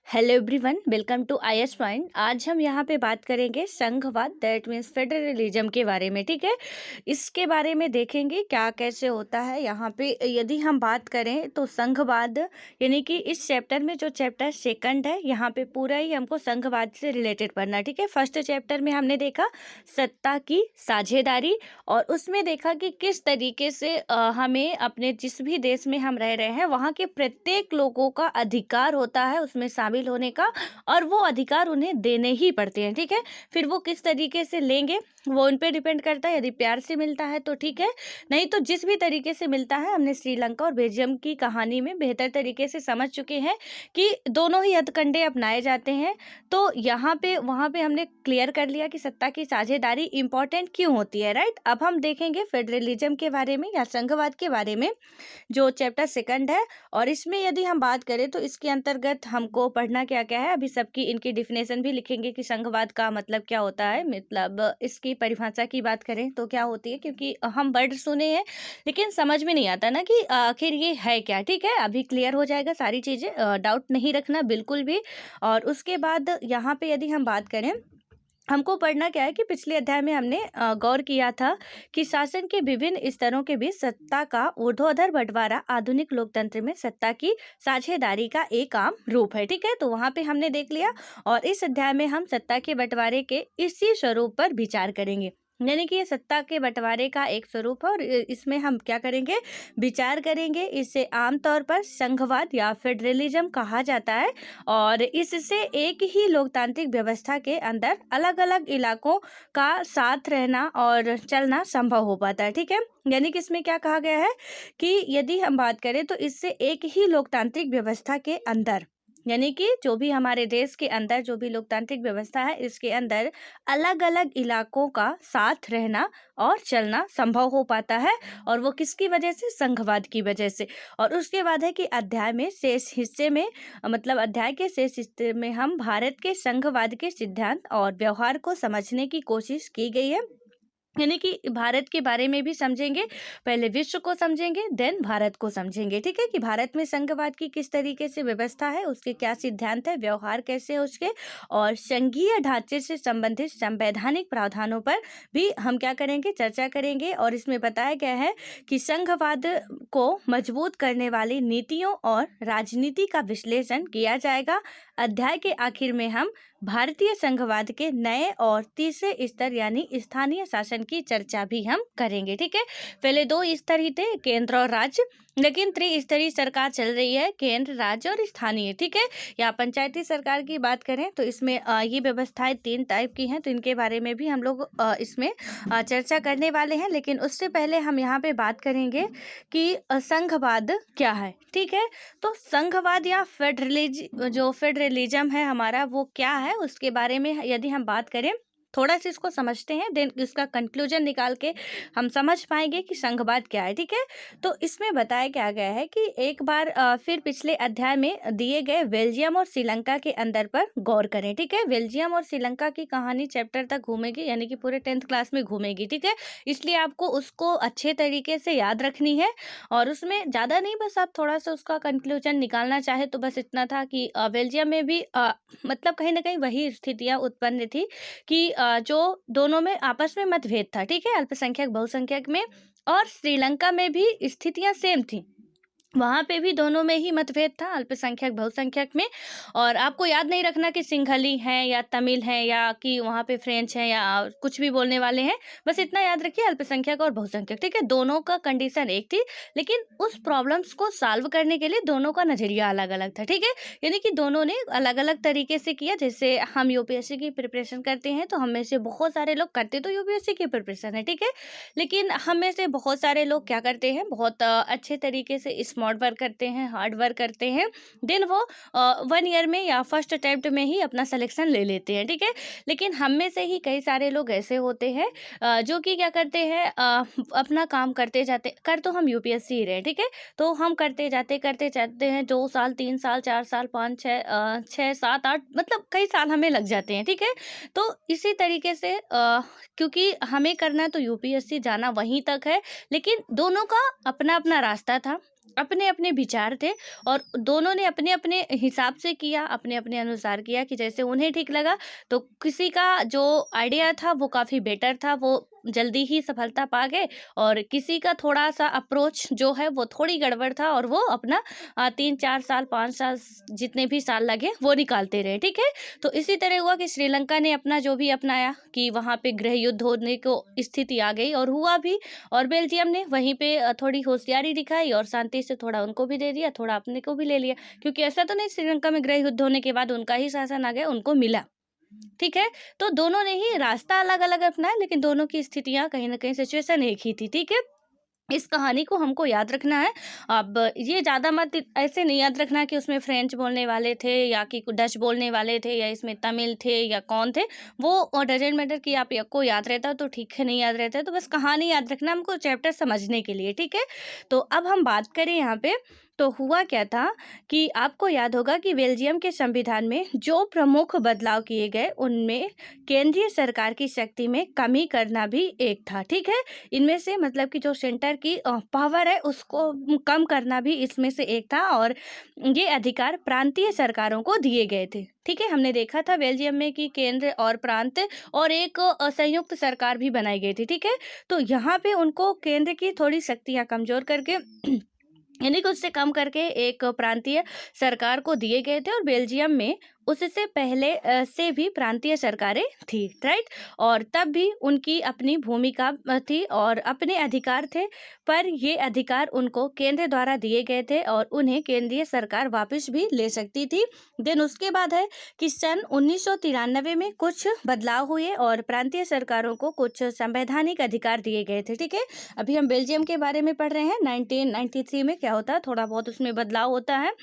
Hello everyone, welcome to IS point. आज हम यहाँ पे बात करेंगे संघवाद, दैट मीन्स फेडरलिज्म के बारे में। ठीक है, इसके बारे में देखेंगे क्या कैसे होता है। यहाँ पे यदि हम बात करें तो संघवाद यानी कि इस चैप्टर में जो चैप्टर सेकंड है, यहाँ पे पूरा ही हमको संघवाद से रिलेटेड पढ़ना है। ठीक है, फर्स्ट चैप्टर में हमने देखा सत्ता की साझेदारी, और उसमें देखा कि किस तरीके से हमें अपने जिस भी देश में हम रह रहे हैं वहाँ के प्रत्येक लोगों का अधिकार होता है उसमें शामिल होने का, और वो अधिकार उन्हें देने ही पड़ते हैं। ठीक है, फिर वो किस तरीके से लेंगे वो उन पे डिपेंड करता है। यदि प्यार से मिलता है तो ठीक है, नहीं तो जिस भी तरीके से मिलता है। हमने श्रीलंका और बेल्जियम की कहानी में बेहतर तरीके से समझ चुके हैं कि दोनों ही हथकंडे अपनाए जाते हैं। तो यहाँ पे वहाँ पे हमने क्लियर कर लिया कि सत्ता की साझेदारी इंपॉर्टेंट क्यों होती है। राइट, अब हम देखेंगे फेडरलिज्म के बारे में या संघवाद के बारे में, जो चैप्टर सेकंड है। और इसमें यदि हम बात करें तो इसके अंतर्गत हमको पढ़ना क्या क्या है, अभी सबकी इनकी डिफिनेशन भी लिखेंगे कि संघवाद का मतलब क्या होता है। मतलब इसकी परिभाषा की बात करें तो क्या होती है, क्योंकि हम वर्ड सुने हैं लेकिन समझ में नहीं आता ना कि आखिर ये है क्या। ठीक है, अभी क्लियर हो जाएगा सारी चीज़ें, डाउट नहीं रखना बिल्कुल भी। और उसके बाद यहाँ पे यदि हम बात करें, हमको पढ़ना क्या है कि पिछले अध्याय में हमने गौर किया था कि शासन के विभिन्न स्तरों के बीच सत्ता का ऊर्ध्वाधर बंटवारा आधुनिक लोकतंत्र में सत्ता की साझेदारी का एक आम रूप है। ठीक है, तो वहां पे हमने देख लिया, और इस अध्याय में हम सत्ता के बंटवारे के इसी स्वरूप पर विचार करेंगे। यानी कि ये सत्ता के बंटवारे का एक स्वरूप है, और इसमें हम क्या करेंगे, विचार करेंगे। इसे आमतौर पर संघवाद या फेडरलिज्म कहा जाता है, और इससे एक ही लोकतांत्रिक व्यवस्था के अंदर अलग अलग इलाकों का साथ रहना और चलना संभव हो पाता है। ठीक है, यानी कि इसमें क्या कहा गया है कि यदि हम बात करें तो इससे एक ही लोकतांत्रिक व्यवस्था के अंदर, यानी कि जो भी हमारे देश के अंदर जो भी लोकतांत्रिक व्यवस्था है इसके अंदर अलग अलग इलाकों का साथ रहना और चलना संभव हो पाता है। और वो किसकी वजह से, संघवाद की वजह से। और उसके बाद है कि अध्याय में शेष हिस्से में, मतलब अध्याय के शेष हिस्से में हम भारत के संघवाद के सिद्धांत और व्यवहार को समझने की कोशिश की गई है। यानी कि भारत के बारे में भी समझेंगे, पहले विश्व को समझेंगे देन भारत को समझेंगे। ठीक है, कि भारत में संघवाद की किस तरीके से व्यवस्था है, उसके क्या सिद्धांत है, व्यवहार कैसे है उसके, और संघीय ढांचे से संबंधित संवैधानिक प्रावधानों पर भी हम क्या करेंगे, चर्चा करेंगे। और इसमें बताया गया है कि संघवाद को मजबूत करने वाली नीतियों और राजनीति का विश्लेषण किया जाएगा। अध्याय के आखिर में हम भारतीय संघवाद के नए और तीसरे स्तर यानी स्थानीय शासन की चर्चा भी हम करेंगे। ठीक है, पहले दो स्तर ही थे, केंद्र और राज्य, लेकिन त्रिस्तरीय सरकार चल रही है, केंद्र, राज्य और स्थानीय। ठीक है, या पंचायती सरकार की बात करें तो इसमें ये व्यवस्थाएं 3 टाइप की हैं, तो इनके बारे में भी हम लोग इसमें चर्चा करने वाले हैं। लेकिन उससे पहले हम यहाँ पे बात करेंगे कि संघवाद क्या है। ठीक है, तो संघवाद या फेडरलिज्म है हमारा, वो क्या है उसके बारे में यदि हम बात करें, थोड़ा सा इसको समझते हैं, देन इसका कंक्लूजन निकाल के हम समझ पाएंगे कि संघवाद क्या है। ठीक है, तो इसमें बताया क्या गया है कि एक बार फिर पिछले अध्याय में दिए गए बेल्जियम और श्रीलंका के अंदर पर गौर करें। ठीक है, बेल्जियम और श्रीलंका की कहानी चैप्टर तक घूमेगी, यानी कि पूरे 10th क्लास में घूमेगी। ठीक है, इसलिए आपको उसको अच्छे तरीके से याद रखनी है, और उसमें ज़्यादा नहीं, बस आप थोड़ा सा उसका कंक्लूजन निकालना चाहे तो बस इतना था कि बेल्जियम में भी मतलब कहीं ना कहीं वही स्थितियाँ उत्पन्न थी कि जो दोनों में आपस में मतभेद था। ठीक है, अल्पसंख्यक बहुसंख्यक में, और श्रीलंका में भी स्थितियां सेम थी, वहाँ पे भी दोनों में ही मतभेद था, अल्पसंख्यक बहुसंख्यक में। और आपको याद नहीं रखना कि सिंहली हैं या तमिल हैं या कि वहाँ पे फ्रेंच हैं या कुछ भी बोलने वाले हैं, बस इतना याद रखिए, अल्पसंख्यक और बहुसंख्यक। ठीक है, दोनों का कंडीशन एक थी, लेकिन उस प्रॉब्लम्स को सॉल्व करने के लिए दोनों का नजरिया अलग अलग था। ठीक है, यानी कि दोनों ने अलग अलग तरीके से किया। जैसे हम यूपीएससी की प्रिपरेशन करते हैं तो हम में से बहुत सारे लोग करते तो यूपीएससी की प्रिपरेशन है। ठीक है, लेकिन हम में से बहुत सारे लोग क्या करते हैं, बहुत अच्छे तरीके से स्मार्ट वर्क करते हैं, हार्ड वर्क करते हैं, देन वो 1 ईयर में या फर्स्ट अटेम्प्ट में ही अपना सिलेक्शन ले लेते हैं। ठीक है, लेकिन हम में से ही कई सारे लोग ऐसे होते हैं जो कि क्या करते हैं, अपना काम करते जाते, कर तो हम यूपीएससी ही रहे। ठीक है, तो हम करते जाते हैं, 2 साल 3 साल 4 साल 5 6 6 7 8 मतलब कई साल हमें लग जाते हैं। ठीक है, तो इसी तरीके से क्योंकि हमें करना तो यूपीएससी जाना वहीं तक है, लेकिन दोनों का अपना अपना रास्ता था। अपने-अपने विचार थे और दोनों ने अपने-अपने हिसाब से किया, अपने-अपने अनुसार किया कि जैसे उन्हें ठीक लगा। तो किसी का जो आइडिया था वो काफ़ी बेटर था, वो जल्दी ही सफलता पा गए और किसी का थोड़ा-सा अप्रोच जो है वो थोड़ी गड़बड़ था और वो अपना 3-4 साल, 5 साल जितने भी साल लगे वो निकालते रहे, ठीक है? तो इसी तरह हुआ कि श्रीलंका ने अपना जो भी अपनाया कि वहाँ पे गृह युद्ध होने को स्थिति आ गई और हुआ भी। और बेल्जियम ने वहीं पे थोड़ी होशियारी दिखाई और शांति से थोड़ा उनको भी दे दिया, थोड़ा अपने को भी ले लिया। क्योंकि ऐसा तो नहीं श्रीलंका में गृह युद्ध होने के बाद उनका ही शासन आ गया, उनको मिला। ठीक है? तो दोनों ने ही रास्ता अलग-अलग अपनाया लेकिन दोनों की स्थितियाँ कहीं न कहीं सिचुएशन एक ही थी, ठीक है? इस कहानी को हमको याद रखना है। अब ये ज़्यादा मत ऐसे नहीं याद रखना कि उसमें फ्रेंच बोलने वाले थे या कि डच बोलने वाले थे या इसमें तमिल थे या कौन थे। वो डज़न्ट मैटर कि आप को याद रहता है तो ठीक है, नहीं याद रहता है तो बस कहानी याद रखना हमको चैप्टर समझने के लिए, ठीक है? तो अब हम बात करें यहाँ पे, तो हुआ क्या था कि आपको याद होगा कि बेल्जियम के संविधान में जो प्रमुख बदलाव किए गए, उनमें केंद्रीय सरकार की शक्ति में कमी करना भी एक था, ठीक है? इनमें से मतलब कि जो सेंटर की पावर है उसको कम करना भी इसमें से एक था और ये अधिकार प्रांतीय सरकारों को दिए गए थे, ठीक है? हमने देखा था बेल्जियम में कि केंद्र और प्रांत और एक संयुक्त सरकार भी बनाई गई थी, ठीक है? तो यहाँ पे उनको केंद्र की थोड़ी शक्तियाँ कमजोर करके यानी कि उससे कम करके एक प्रांतीय सरकार को दिए गए थे और बेल्जियम में उससे पहले से भी प्रांतीय सरकारें थी, राइट? और तब भी उनकी अपनी भूमिका थी और अपने अधिकार थे, पर ये अधिकार उनको केंद्र द्वारा दिए गए थे और उन्हें केंद्रीय सरकार वापस भी ले सकती थी। देन उसके बाद है कि सन 1993 में कुछ बदलाव हुए और प्रांतीय सरकारों को कुछ संवैधानिक अधिकार दिए गए थे, ठीक है? अभी हम बेल्जियम के बारे में पढ़ रहे हैं। 1993 में क्या होता है, थोड़ा बहुत उसमें बदलाव होता है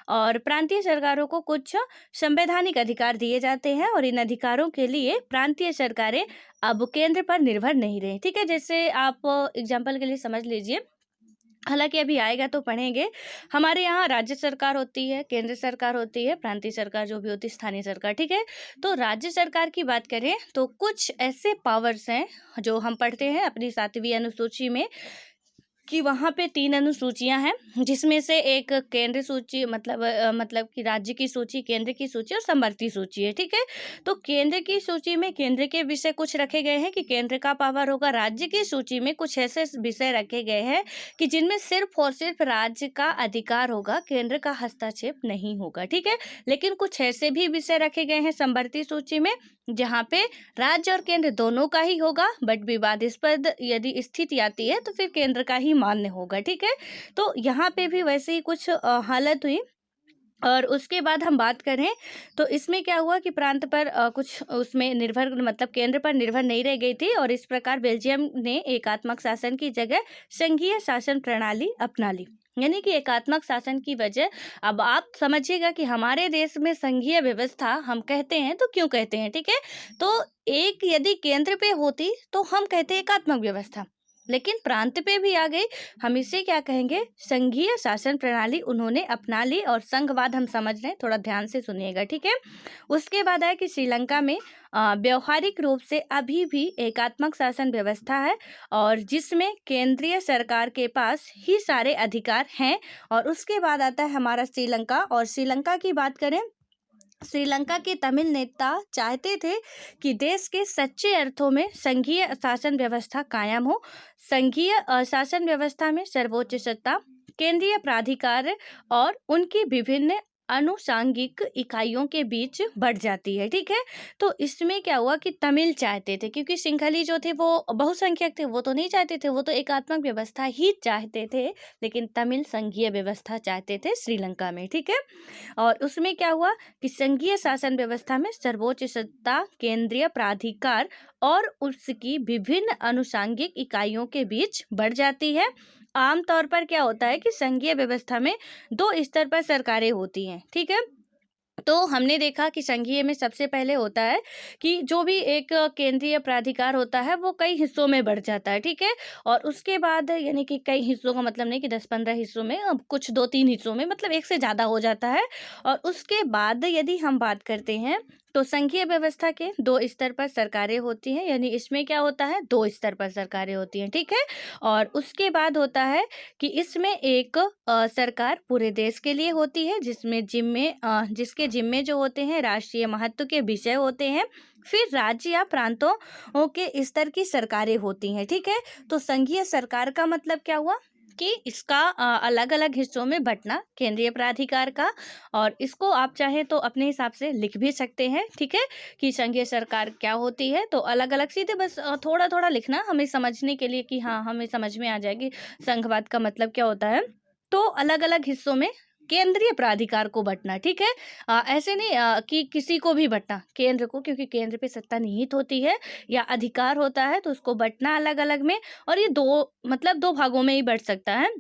और प्रांतीय सरकारों को कुछ संवैधानिक अधिकार दिए जाते हैं और इन अधिकारों के लिए प्रांतीय सरकारें अब केंद्र पर निर्भर नहीं रही, ठीक है? जैसे आप एग्जाम्पल के लिए समझ लीजिए, हालांकि अभी आएगा तो पढ़ेंगे। हमारे यहाँ राज्य सरकार होती है, केंद्र सरकार होती है, प्रांतीय सरकार जो भी होती है, स्थानीय सरकार, ठीक है? तो राज्य सरकार की बात करें तो कुछ ऐसे पावर्स हैं जो हम पढ़ते हैं अपनी 7वीं अनुसूची में कि वहाँ पे 3 अनुसूचियाँ हैं, जिसमें से एक केंद्र सूची मतलब कि राज्य की सूची, केंद्र की सूची और समवर्ती सूची है, ठीक है? तो केंद्र की सूची में केंद्र के विषय कुछ रखे गए हैं कि केंद्र का पावर होगा, राज्य की सूची में कुछ ऐसे विषय रखे गए हैं कि जिनमें सिर्फ और सिर्फ राज्य का अधिकार होगा, केंद्र का हस्तक्षेप नहीं होगा, ठीक है? लेकिन कुछ ऐसे भी विषय रखे गए हैं समवर्ती सूची में, जहाँ पे राज्य और केंद्र दोनों का ही होगा, बट विवादास्पद यदि स्थिति आती है तो फिर केंद्र का ही मान्य होगा, ठीक है? तो यहाँ पे भी वैसे ही कुछ हालत हुई और उसके बाद हम बात करें तो इसमें क्या हुआ कि प्रांत पर कुछ उसमें निर्भर मतलब केंद्र पर निर्भर नहीं रह गई थी और इस प्रकार बेल्जियम ने एकात्मक शासन की जगह संघीय शासन प्रणाली अपना ली। यानी कि एकात्मक शासन की वजह, अब आप समझिएगा कि हमारे देश में संघीय व्यवस्था हम कहते हैं तो क्यों कहते हैं, ठीक है? तो एक यदि केंद्र पे होती तो हम कहते हैं एकात्मक व्यवस्था, लेकिन प्रांत पे भी आ गई, हम इसे क्या कहेंगे, संघीय शासन प्रणाली उन्होंने अपना ली और संघवाद हम समझ रहे हैं, थोड़ा ध्यान से सुनिएगा, ठीक है? उसके बाद है कि श्रीलंका में व्यवहारिक रूप से अभी भी एकात्मक शासन व्यवस्था है और जिसमें केंद्रीय सरकार के पास ही सारे अधिकार हैं। और उसके बाद आता है हमारा श्रीलंका, और श्रीलंका की बात करें, श्रीलंका के तमिल नेता चाहते थे कि देश के सच्चे अर्थों में संघीय शासन व्यवस्था कायम हो। संघीय शासन व्यवस्था में सर्वोच्च सत्ता केंद्रीय प्राधिकार और उनकी विभिन्न अनुषांगिक इकाइयों के बीच बढ़ जाती है, ठीक है? तो इसमें क्या हुआ कि तमिल चाहते थे, क्योंकि सिंहली जो थे वो बहुसंख्यक थे, वो तो नहीं चाहते थे, वो तो एकात्मक व्यवस्था ही चाहते थे, लेकिन तमिल संघीय व्यवस्था चाहते थे श्रीलंका में, ठीक है? और उसमें क्या हुआ कि संघीय शासन व्यवस्था में सर्वोच्च सत्ता केंद्रीय प्राधिकार और उसकी विभिन्न अनुषांगिक इकाइयों के बीच बढ़ जाती है। आमतौर पर क्या होता है कि संघीय व्यवस्था में 2 स्तर पर सरकारें होती हैं, ठीक है? तो हमने देखा कि संघीय में सबसे पहले होता है कि जो भी एक केंद्रीय प्राधिकार होता है वो कई हिस्सों में बढ़ जाता है, ठीक है? और उसके बाद यानी कि कई हिस्सों का मतलब नहीं कि 10-15 हिस्सों में, अब कुछ 2-3 हिस्सों में, मतलब एक से ज़्यादा हो जाता है। और उसके बाद यदि हम बात करते हैं तो संघीय व्यवस्था के 2 स्तर पर सरकारें होती हैं, यानी इसमें क्या होता है 2 स्तर पर सरकारें होती हैं, ठीक है। और उसके बाद होता है कि इसमें एक सरकार पूरे देश के लिए होती है, जिसके जिम्मे जो होते हैं राष्ट्रीय महत्व के विषय होते हैं। फिर राज्य या प्रांतों के स्तर की सरकारें होती हैं, ठीक है। तो संघीय सरकार का मतलब क्या हुआ कि इसका अलग अलग हिस्सों में बंटना केंद्रीय प्राधिकार का। और इसको आप चाहें तो अपने हिसाब से लिख भी सकते हैं, ठीक है, कि संघीय सरकार क्या होती है। तो अलग अलग सीधे बस थोड़ा थोड़ा लिखना हमें समझने के लिए, कि हाँ हमें समझ में आ जाएगी संघवाद का मतलब क्या होता है। तो अलग अलग हिस्सों में केंद्रीय प्राधिकार को बंटना, ठीक है। ऐसे नहीं कि किसी को भी बंटना, केंद्र को, क्योंकि केंद्र पे सत्ता निहित होती है या अधिकार होता है, तो उसको बंटना अलग अलग में। और ये दो भागों में ही बंट सकता है,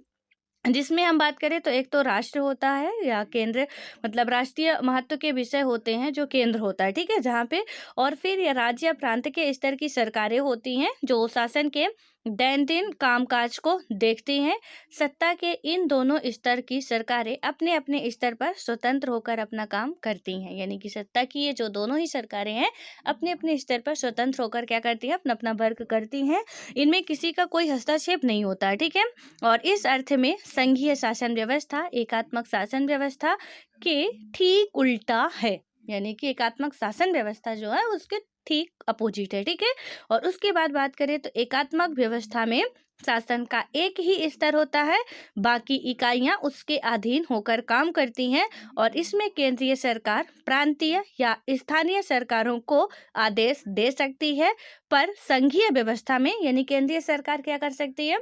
जिसमें हम बात करें तो एक तो राष्ट्र होता है या केंद्र, मतलब राष्ट्रीय महत्व के विषय होते हैं जो केंद्र होता है, ठीक है, जहाँ पे। और फिर ये राज्य या प्रांत के स्तर की सरकारें होती हैं जो शासन के दैनंदिन कामकाज को देखती हैं। सत्ता के इन दोनों स्तर की सरकारें अपने अपने स्तर पर स्वतंत्र होकर अपना काम करती हैं, यानी कि सत्ता की ये जो दोनों ही सरकारें हैं अपने अपने स्तर पर स्वतंत्र होकर क्या करती हैं, अपना अपना वर्क करती हैं। इनमें किसी का कोई हस्तक्षेप नहीं होता है, ठीक है। और इस अर्थ में संघीय शासन व्यवस्था एकात्मक शासन व्यवस्था के ठीक उल्टा है, यानी कि एकात्मक शासन व्यवस्था जो है उसके ठीक अपोजिट है, ठीक है। और उसके बाद बात करें तो एकात्मक व्यवस्था में शासन का एक ही स्तर होता है, बाकी इकाइयां उसके अधीन होकर काम करती हैं। और इसमें केंद्रीय सरकार प्रांतीय या स्थानीय सरकारों को आदेश दे सकती है, पर संघीय व्यवस्था में यानी केंद्रीय सरकार क्या कर सकती है,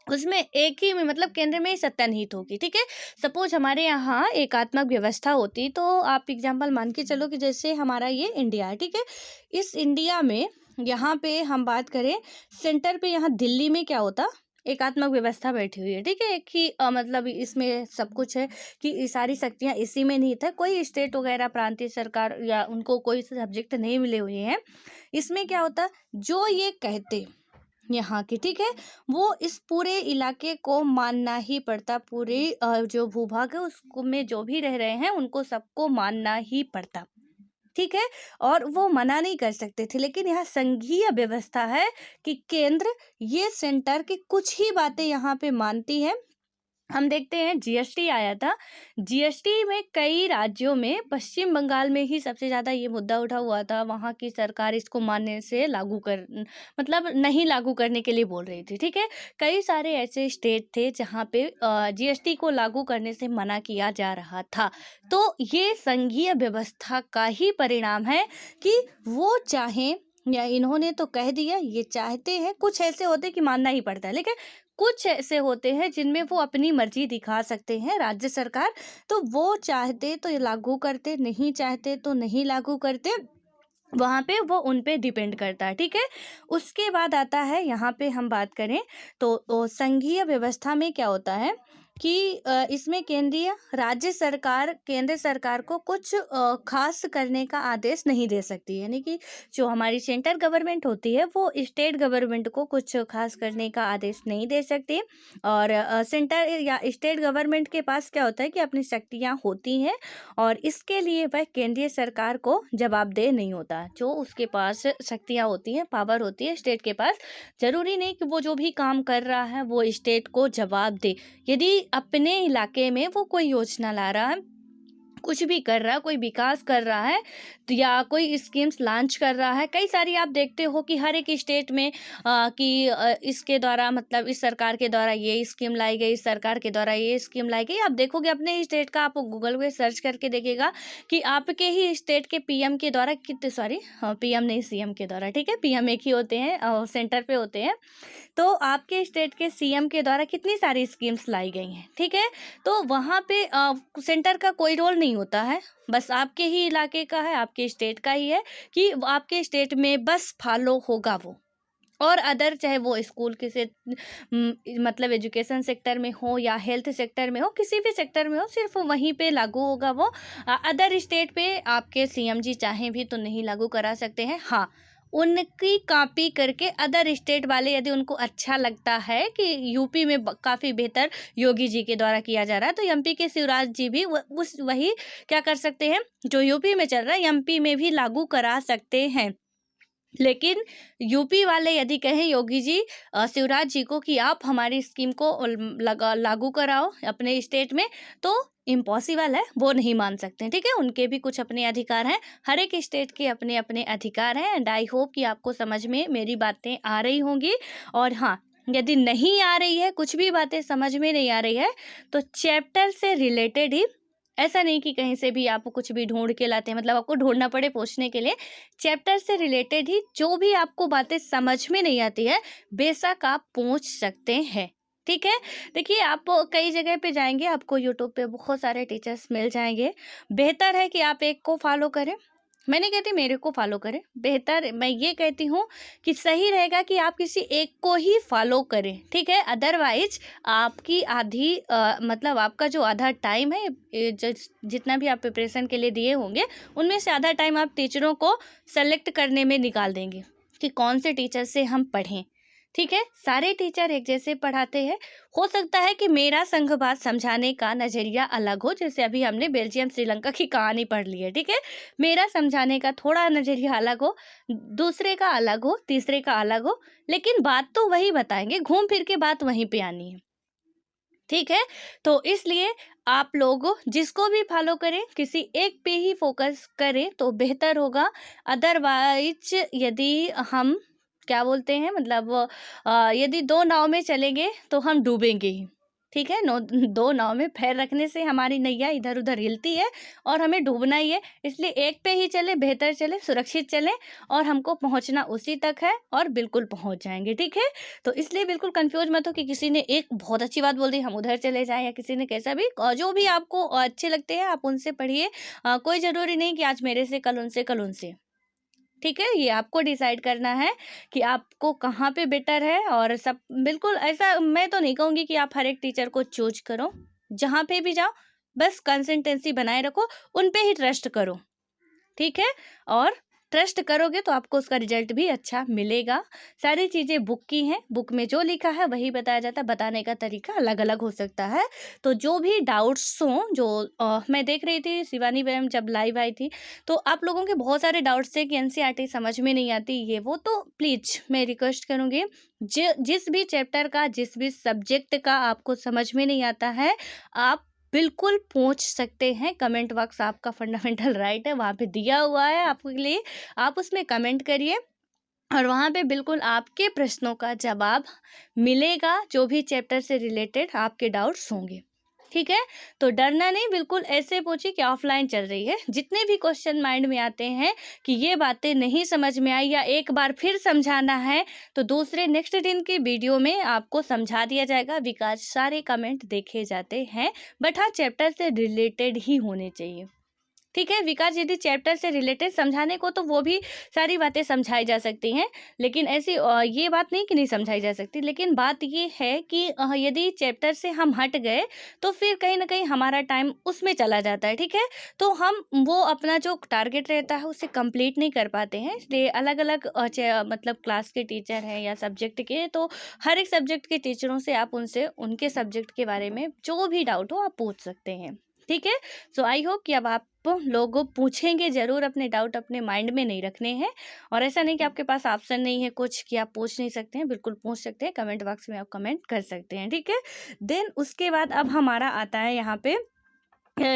उसमें एक ही में, मतलब केंद्र में ही सत्ता निहित होगी, ठीक है। सपोज हमारे यहाँ एकात्मक व्यवस्था होती, तो आप एग्जाम्पल मान के चलो कि जैसे हमारा ये इंडिया है, ठीक है। इस इंडिया में यहाँ पे हम बात करें सेंटर पे, यहाँ दिल्ली में क्या होता, एकात्मक व्यवस्था बैठी हुई है, ठीक है। एक ही मतलब इसमें सब कुछ है कि ये सारी शक्तियाँ इसी में निहित है, कोई स्टेट वगैरह प्रांतीय सरकार या उनको कोई सब्जेक्ट नहीं मिले हुए हैं। इसमें क्या होता, जो ये कहते यहाँ की, ठीक है, वो इस पूरे इलाके को मानना ही पड़ता, पूरे जो भूभाग है उसको में जो भी रह रहे हैं उनको सबको मानना ही पड़ता, ठीक है। और वो मना नहीं कर सकते थे। लेकिन यहाँ संघीय व्यवस्था है कि केंद्र ये सेंटर की कुछ ही बातें यहाँ पे मानती है। हम देखते हैं जीएसटी आया था, जीएसटी में कई राज्यों में पश्चिम बंगाल में ही सबसे ज़्यादा ये मुद्दा उठा हुआ था। वहाँ की सरकार इसको मानने से मतलब नहीं लागू करने के लिए बोल रही थी, ठीक है। कई सारे ऐसे स्टेट थे जहाँ पे जीएसटी को लागू करने से मना किया जा रहा था। तो ये संघीय व्यवस्था का ही परिणाम है कि वो चाहें या इन्होंने तो कह दिया, ये चाहते हैं। कुछ ऐसे होते कि मानना ही पड़ता है, लेकिन कुछ ऐसे होते हैं जिनमें वो अपनी मर्जी दिखा सकते हैं राज्य सरकार, तो वो चाहते तो ये लागू करते, नहीं चाहते तो नहीं लागू करते। वहाँ पे वो उन पे डिपेंड करता है, ठीक है। उसके बाद आता है यहाँ पे हम बात करें तो संघीय व्यवस्था में क्या होता है कि इसमें राज्य सरकार केंद्र सरकार को कुछ खास करने का आदेश नहीं दे सकती, यानी कि जो हमारी सेंट्रल गवर्नमेंट होती है वो स्टेट गवर्नमेंट को कुछ खास करने का आदेश नहीं दे सकती। और सेंटर या स्टेट गवर्नमेंट के पास क्या होता है कि अपनी शक्तियाँ होती हैं, और इसके लिए वह केंद्रीय सरकार को जवाबदेह नहीं होता। जो उसके पास शक्तियाँ होती हैं, पावर होती है स्टेट के पास, जरूरी नहीं कि वो जो भी काम कर रहा है वो स्टेट को जवाब दे। यदि अपने इलाके में वो कोई योजना ला रहा है, कुछ भी कर रहा है, कोई विकास कर रहा है, तो या कोई स्कीम्स लॉन्च कर रहा है, कई सारी आप देखते हो कि हर एक स्टेट में कि इसके द्वारा, मतलब इस सरकार के द्वारा ये स्कीम लाई गई, इस सरकार के द्वारा ये स्कीम लाई गई। आप देखोगे अपने ही स्टेट का, आप गूगल पे सर्च करके देखिएगा कि आपके ही स्टेट के पीएम के द्वारा कितने, सॉरी पीएम नहीं सीएम के द्वारा, ठीक है, पीएम एक ही होते हैं, सेंटर पे होते हैं। तो आपके स्टेट के सीएम के द्वारा कितनी सारी स्कीम्स लाई गई हैं, ठीक है। तो वहाँ पे सेंटर का कोई रोल नहीं होता है, बस आपके ही इलाके का है, आपके स्टेट का ही है कि आपके स्टेट में बस फॉलो होगा वो। और अदर चाहे वो स्कूल मतलब एजुकेशन सेक्टर में हो या हेल्थ सेक्टर में हो, किसी भी सेक्टर में हो, सिर्फ वहीं पे लागू होगा वो। अदर स्टेट पे आपके सीएम जी चाहें भी तो नहीं लागू करा सकते हैं। हाँ, उनकी कॉपी करके अदर स्टेट वाले, यदि उनको अच्छा लगता है कि यूपी में काफ़ी बेहतर योगी जी के द्वारा किया जा रहा है, तो एमपी के शिवराज जी भी वही क्या कर सकते हैं, जो यूपी में चल रहा है एमपी में भी लागू करा सकते हैं। लेकिन यूपी वाले यदि कहें योगी जी शिवराज जी को कि आप हमारी स्कीम को लागू कराओ अपने स्टेट में, तो इम्पॉसिबल है, वो नहीं मान सकते हैं। ठीक है, उनके भी कुछ अपने अधिकार हैं, हर एक स्टेट के अपने अपने अधिकार हैं। एंड आई होप कि आपको समझ में मेरी बातें आ रही होंगी। और हाँ, यदि नहीं आ रही है, कुछ भी बातें समझ में नहीं आ रही है, तो चैप्टर से रिलेटेड ही, ऐसा नहीं कि कहीं से भी आप कुछ भी ढूंढ के लाते हैं, मतलब आपको ढूंढना पड़े पूछने के लिए। चैप्टर से रिलेटेड ही जो भी आपको बातें समझ में नहीं आती है, बेशक आप पूछ सकते हैं। ठीक है, देखिए आप कई जगह पे जाएंगे, आपको यूट्यूब पे बहुत सारे टीचर्स मिल जाएंगे। बेहतर है कि आप एक को फॉलो करें, मैं नहीं कहती मेरे को फॉलो करें, बेहतर मैं ये कहती हूँ कि सही रहेगा कि आप किसी एक को ही फॉलो करें। ठीक है, अदरवाइज आपकी आधी मतलब आपका जो आधा टाइम है, जितना भी आप प्रिपरेशन के लिए दिए होंगे, उनमें से आधा टाइम आप टीचरों को सेलेक्ट करने में निकाल देंगे कि कौन से टीचर से हम पढ़ें। ठीक है, सारे टीचर एक जैसे पढ़ाते हैं। हो सकता है कि मेरा संघवाद समझाने का नज़रिया अलग हो, जैसे अभी हमने बेल्जियम श्रीलंका की कहानी पढ़ ली है। ठीक है, मेरा समझाने का थोड़ा नज़रिया अलग हो, दूसरे का अलग हो, तीसरे का अलग हो, लेकिन बात तो वही बताएंगे, घूम फिर के बात वहीं पे आनी है। ठीक है, तो इसलिए आप लोग जिसको भी फॉलो करें, किसी एक पे ही फोकस करें तो बेहतर होगा। अदरवाइज यदि हम क्या बोलते हैं, मतलब यदि दो नाव में चलेंगे तो हम डूबेंगे ही। ठीक है, दो नाव में पैर रखने से हमारी नैया इधर उधर हिलती है और हमें डूबना ही है। इसलिए एक पे ही चले, बेहतर चले, सुरक्षित चले, और हमको पहुंचना उसी तक है और बिल्कुल पहुंच जाएंगे। ठीक है, तो इसलिए बिल्कुल कंफ्यूज मत हो कि किसी ने एक बहुत अच्छी बात बोल दी हम उधर चले जाएं, या किसी ने कैसा भी, जो भी आपको अच्छे लगते हैं आप उनसे पढ़िए। कोई ज़रूरी नहीं कि आज मेरे से, कल उनसे, कल उनसे। ठीक है, ये आपको डिसाइड करना है कि आपको कहाँ पे बेटर है। और सब बिल्कुल ऐसा मैं तो नहीं कहूँगी कि आप हर एक टीचर को चूज करो, जहाँ पे भी जाओ बस कंसिस्टेंसी बनाए रखो, उन पे ही ट्रस्ट करो। ठीक है, और ट्रस्ट करोगे तो आपको उसका रिजल्ट भी अच्छा मिलेगा। सारी चीज़ें बुक की हैं, बुक में जो लिखा है वही बताया जाता है, बताने का तरीका अलग अलग हो सकता है। तो जो भी डाउट्स हों, जो मैं देख रही थी शिवानी मैम जब लाइव आई थी, तो आप लोगों के बहुत सारे डाउट्स थे कि एनसीईआरटी समझ में नहीं आती ये वो, तो प्लीज़ मैं रिक्वेस्ट करूँगी, जिस भी चैप्टर का, जिस भी सब्जेक्ट का आपको समझ में नहीं आता है, आप बिल्कुल पूछ सकते हैं। कमेंट बॉक्स आपका फंडामेंटल राइट है, वहाँ पे दिया हुआ है आपके लिए, आप उसमें कमेंट करिए और वहाँ पे बिल्कुल आपके प्रश्नों का जवाब मिलेगा, जो भी चैप्टर से रिलेटेड आपके डाउट्स होंगे। ठीक है, तो डरना नहीं, बिल्कुल ऐसे पूछिए कि ऑफलाइन चल रही है, जितने भी क्वेश्चन माइंड में आते हैं कि ये बातें नहीं समझ में आई या एक बार फिर समझाना है, तो दूसरे नेक्स्ट दिन की वीडियो में आपको समझा दिया जाएगा, बिकॉज सारे कमेंट देखे जाते हैं। बट हाँ, चैप्टर से रिलेटेड ही होने चाहिए। ठीक है, विकास यदि चैप्टर से रिलेटेड समझाने को तो वो भी सारी बातें समझाई जा सकती हैं, लेकिन ऐसी ये बात नहीं कि नहीं समझाई जा सकती, लेकिन बात ये है कि यदि चैप्टर से हम हट गए तो फिर कहीं ना कहीं हमारा टाइम उसमें चला जाता है। ठीक है, तो हम वो अपना जो टारगेट रहता है उसे कंप्लीट नहीं कर पाते हैं। इसलिए अलग अलग मतलब क्लास के टीचर हैं या सब्जेक्ट के, तो हर एक सब्जेक्ट के टीचरों से आप उनसे उनके सब्जेक्ट के बारे में जो भी डाउट हो आप पूछ सकते हैं। ठीक है, सो आई होप कि अब आप लोग पूछेंगे ज़रूर, अपने डाउट अपने माइंड में नहीं रखने हैं। और ऐसा नहीं कि आपके पास ऑप्शन नहीं है कुछ कि आप पूछ नहीं सकते हैं, बिल्कुल पूछ सकते हैं, कमेंट बॉक्स में आप कमेंट कर सकते हैं। ठीक है, देन उसके बाद अब हमारा आता है यहाँ पे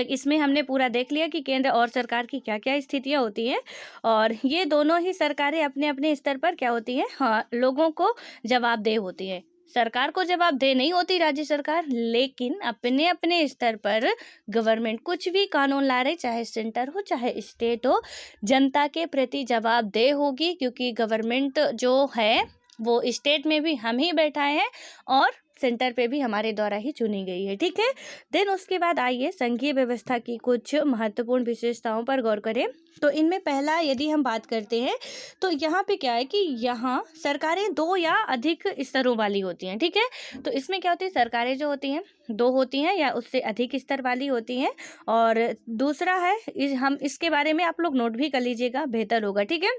इसमें हमने पूरा देख लिया कि केंद्र और सरकार की क्या क्या स्थितियाँ होती हैं, और ये दोनों ही सरकारें अपने अपने स्तर पर क्या होती हैं, हाँ, लोगों को जवाबदेह होती है। सरकार को जवाबदेह नहीं होती राज्य सरकार, लेकिन अपने अपने स्तर पर गवर्नमेंट कुछ भी कानून ला रहे, चाहे सेंटर हो चाहे स्टेट हो, जनता के प्रति जवाबदेह होगी, क्योंकि गवर्नमेंट जो है वो स्टेट में भी हम ही बैठाए हैं और सेंटर पे भी हमारे द्वारा ही चुनी गई है। ठीक है, देन उसके बाद आइए संघीय व्यवस्था की कुछ महत्वपूर्ण विशेषताओं पर गौर करें। तो इनमें पहला यदि हम बात करते हैं, तो यहाँ पे क्या है कि यहाँ सरकारें दो या अधिक स्तरों वाली होती हैं। ठीक है, तो इसमें क्या होती है, सरकारें जो होती हैं दो होती हैं या उससे अधिक स्तर वाली होती हैं। और दूसरा है हम इसके बारे में आप लोग नोट भी कर लीजिएगा, बेहतर होगा। ठीक है,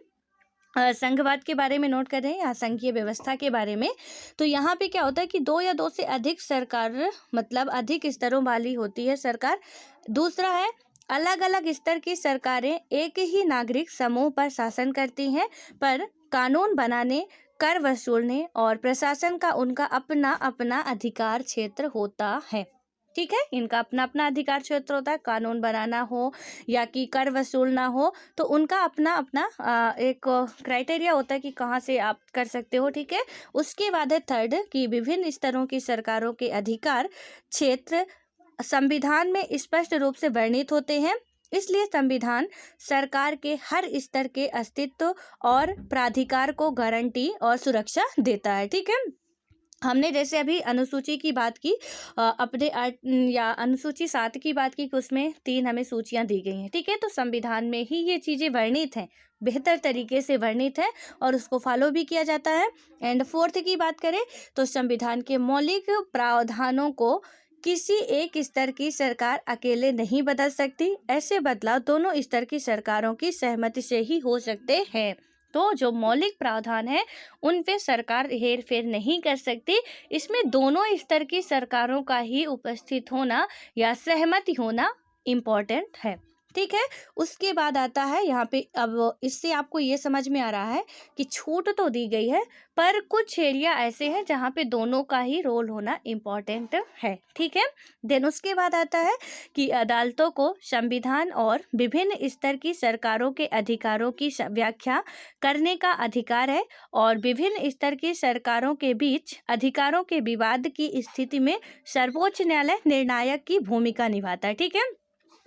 संघवाद के बारे में नोट कर रहे हैं या संघीय व्यवस्था के बारे में, तो यहाँ पे क्या होता है कि दो या दो से अधिक सरकार, मतलब अधिक स्तरों वाली होती है सरकार। दूसरा है, अलग अलग स्तर की सरकारें एक ही नागरिक समूह पर शासन करती हैं, पर कानून बनाने, कर वसूलने और प्रशासन का उनका अपना अपना अधिकार क्षेत्र होता है। ठीक है, इनका अपना अपना अधिकार क्षेत्र होता है। कानून बनाना हो या कि कर वसूलना हो, तो उनका अपना अपना एक क्राइटेरिया होता है कि कहाँ से आप कर सकते हो। ठीक है, उसके बाद है थर्ड, कि विभिन्न स्तरों की सरकारों के अधिकार क्षेत्र संविधान में स्पष्ट रूप से वर्णित होते हैं। इसलिए संविधान सरकार के हर स्तर के अस्तित्व और प्राधिकार को गारंटी और सुरक्षा देता है। ठीक है, हमने जैसे अभी अनुसूची की बात की, अपने या अनुसूची 7 की बात की कि उसमें 3 हमें सूचियां दी गई हैं। ठीक है, तो संविधान में ही ये चीज़ें वर्णित हैं, बेहतर तरीके से वर्णित है और उसको फॉलो भी किया जाता है। एंड फोर्थ की बात करें तो संविधान के मौलिक प्रावधानों को किसी एक स्तर की सरकार अकेले नहीं बदल सकती। ऐसे बदलाव दोनों स्तर की सरकारों की सहमति से ही हो सकते हैं। तो जो मौलिक प्रावधान है उन पे सरकार हेर फेर नहीं कर सकती। इसमें दोनों स्तर की सरकारों का ही उपस्थित होना या सहमति होना इम्पोर्टेंट है। ठीक है, उसके बाद आता है यहाँ पे, अब इससे आपको ये समझ में आ रहा है कि छूट तो दी गई है, पर कुछ एरिया ऐसे हैं जहाँ पे दोनों का ही रोल होना इम्पोर्टेंट है। ठीक है, देन उसके बाद आता है कि अदालतों को संविधान और विभिन्न स्तर की सरकारों के अधिकारों की व्याख्या करने का अधिकार है और विभिन्न स्तर की सरकारों के बीच अधिकारों के विवाद की स्थिति में सर्वोच्च न्यायालय निर्णायक की भूमिका निभाता है। ठीक है,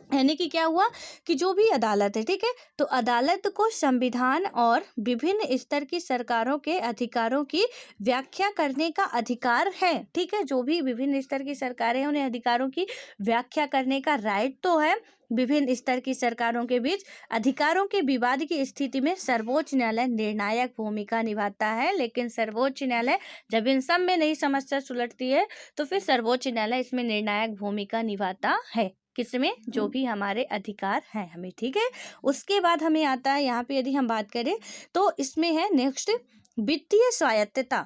यानी कि क्या हुआ कि जो भी अदालत है, ठीक है, तो अदालत को संविधान और विभिन्न स्तर की सरकारों के अधिकारों की व्याख्या करने का अधिकार है। ठीक है, जो भी विभिन्न स्तर की सरकारें हैं उन्हें अधिकारों की व्याख्या करने का राइट तो है। विभिन्न स्तर की सरकारों के बीच अधिकारों के विवाद की स्थिति में सर्वोच्च न्यायालय निर्णायक भूमिका निभाता है। लेकिन सर्वोच्च न्यायालय जब इन सब में नई समस्या सुलझती है तो फिर सर्वोच्च न्यायालय इसमें निर्णायक भूमिका निभाता है। किसमें? जो भी हमारे अधिकार हैं हमें। ठीक है, उसके बाद हमें आता है यहाँ पे, यदि हम बात करें तो इसमें है नेक्स्ट, वित्तीय स्वायत्तता